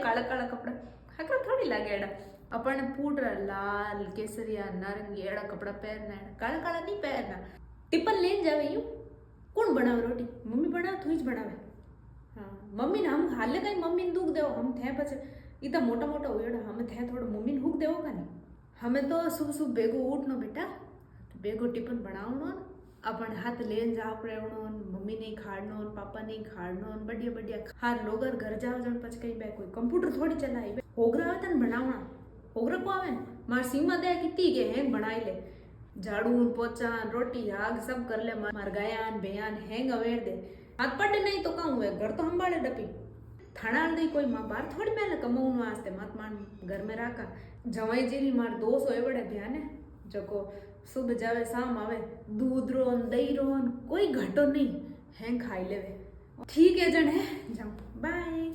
काला काला कपड़ा हकड़ा थोड़ी लागे एड़ा अपन पूरा लाल केसरिया नारंगी एड़ा कपड़ा पहनना है काला काला नहीं पहनना टिफिन लेन जावे यूं कौन बनावे रोटी मम्मी बनावे थोड़ी ज बनावे हाँ मम्मी ने हम हाले कहीं मम्मी ने दुख देव हम थे पछे इतना मोटा मोटा हुएड़ा हमें थे थोड़ा मम्मी ने हुक देवो का नहीं हमें तो सुबह सुबह बेगो उठनो बेटा बेगो टिफिन बनावनो अपन हाथ लेन जाव पड़ेवनो मम्मी नहीं खाड़नो पापा नहीं खाड़नो बढ़िया बढ़िया हार लोगर घर जाओ जन पछ कहीं बे कोई कंप्यूटर थोड़ी चलाई होगरा आवे तन बनावना होगरा को आवे मार सीमा दे कितनी के हैंग बनाई ले झाड़ू पोछा रोटी आग सब कर ले मार गायान बेयान हैंग अवेर दे हाथ पड़े नहीं तो कहूँ है घर तो संभाले डपी थाना दी कोई माँ बार थोड़ी पहले कमाऊन वास्ते मत मान घर में राखा जवाई जेली मार दोस्त होए बड़े ध्यान है जको सुबह जावे शाम आवे दूध रोन दही रोन कोई घटो नहीं हैंग खाई लेवे ठीक है जन है जाऊँ बाय।